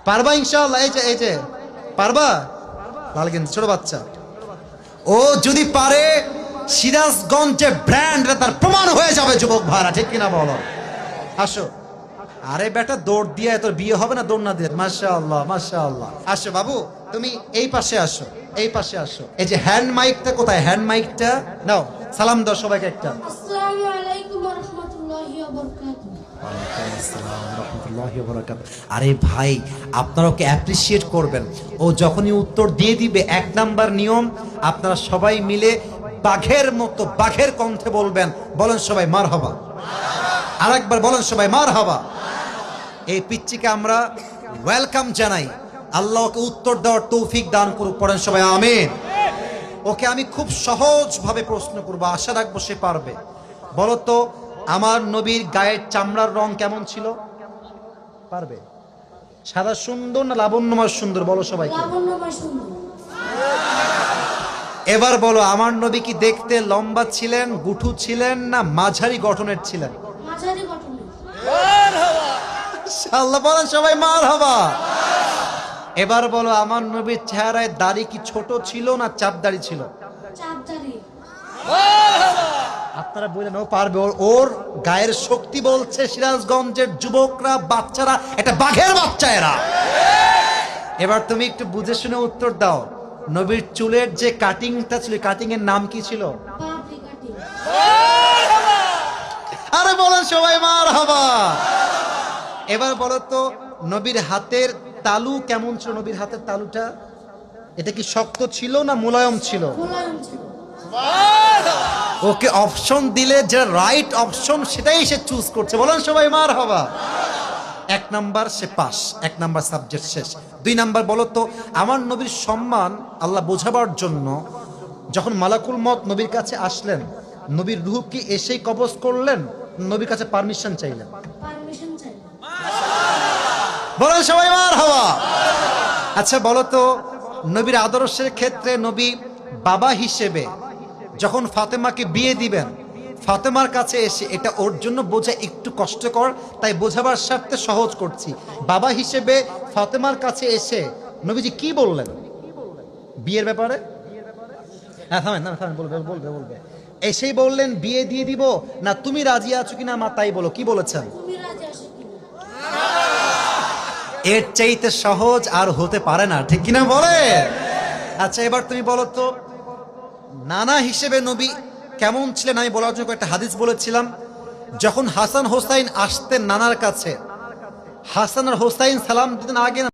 পারবা ইনশাআল্লাহ? এই যে পারবা? লাল গেঞ্জি ছোট বাচ্চা, ও যদি পারে সিরাজগঞ্জে ব্র্যান্ড তার প্রমাণ হয়ে যাবে যুবক ভাড়া, ঠিক কিনা বলো? আসো। আরে বেটা দৌড় দিয়ে তোর বিয়ে হবে না দৌড় না দিয়ে? মাশাআল্লাহ মাশাআল্লাহ। আসো বাবু, তুমি এই পাশে আসো, এই পাশে আসো। এই যে হ্যান্ড মাইকটা কোথায়? হ্যান্ড মাইকটা নাও, সালাম দাও সবাইকে একটা। আসসালামু আলাইকুম ওয়া রাহমাতুল্লাহি ওয়া বারাকাতুহু। আরে ভাই, আপনারা ওকে অ্যাপ্রিসিয়েট করবেন। ও যখনই উত্তর দিয়ে দিবে, 1 নাম্বার নিয়ম, আপনারা সবাই মিলে বাঘের মতো বাঘের কণ্ঠে বলবেন। বলেন সবাই মারহাবা। আরেকবার বলেন সবাই মারহাবা। এই পিচ্চিকে আমরা ওয়েলকাম জানাই। আল্লাহ ওকে উত্তর দেওয়ার তৌফিক দান করুক। পড়েন সবাই আমিন। ওকে আমি খুব সহজভাবে প্রশ্ন করব, আশা রাখবো সে পারবে। বলো তো, আমার নবীর গায়ের চামড়ার রং কেমন ছিল? পারবে? সাদা সুন্দর না লাবণ্যময় সুন্দর? বলো সবাইকে। লাবণ্যময় সুন্দর। এবার বলো, আমার নবী কি দেখতে লম্বা ছিলেন, গুঠু ছিলেন, না মাঝারি গঠনের ছিলেন? মাঝারি গঠনের। আল্লাহ বলেন সবাই মারহাবা। এবার বলো, আমার নবীর চেহারায় দাড়ি কি ছোট ছিল না চাপ দাড়ি ছিল? চাপদারি। আপনারা বললেন ও পারবে, ওর গায়ের শক্তি বলছে সিরাজগঞ্জের যুবকরা, বাচ্চারা, এটা বাঘের বাচ্চা এরা। এবার তুমি একটু বুঝে শুনে উত্তর দাও। নবীর চুলের যে কাটিংটা ছিল, কাটিং এর নাম কি ছিল? পাপড়ি কাটিং। আরে বলেন সবাই মারহাবা। এবার বলো তো, নবীর হাতের তালু কেমন ছিল? নবীর হাতের তালুটা এটা কি শক্ত ছিল না মোলায়েম ছিল? মোলায়েম ছিল। ওকে অপশন দিলে যে রাইট অপশন সেটাই সে চুজ করছে। বলেন সবাই মারহাবা। 1 নাম্বার সে পাস, 1 নাম্বার সাবজেক্ট শেষ। 2 নাম্বার বলো তো, আমার নবীর সম্মান আল্লাহ বোঝাবার জন্য যখন মালাকুল মত নবীর কাছে আসলেন, নবীর রূহ কি এসেই কবজ করলেন, নবীর কাছে পারমিশন চাইলেন? পারমিশন চাই। বলেন সবাই মারহাবা। আচ্ছা বলো তো, নবীর আদর্শের ক্ষেত্রে নবী বাবা হিসেবে যখন ফাতেমাকে বিয়ে দিবেন, ফাতেমার কাছে এসে, এটা ওর জন্য বোঝা একটু কষ্টকর, তাই বোঝাবার স্বার্থে সহজ করছি। বাবা হিসেবে ফাতেমার কাছে এসে নবীজি কি বললেন বিয়ের ব্যাপারে? হ্যাঁ থামেন না, থামেন, বলবে। এসেই বললেন বিয়ে দিয়ে দিব, না তুমি রাজি আছো কিনা মা তাই বলো, কি বলেছেন? তুমি রাজি আছো কিনা? এর চাইতে সহজ আর হতে পারে না, ঠিক কিনা বলে? আচ্ছা এবার তুমি বলো তো, নানা হিসেবে নবী কেমন ছিলেন? আমি বলার জন্য একটা হাদিস বলেছিলাম। যখন হাসান হোসাইন আসতেন নানার কাছে, হাসান আর হোসাইন সালাম দিতেন আগে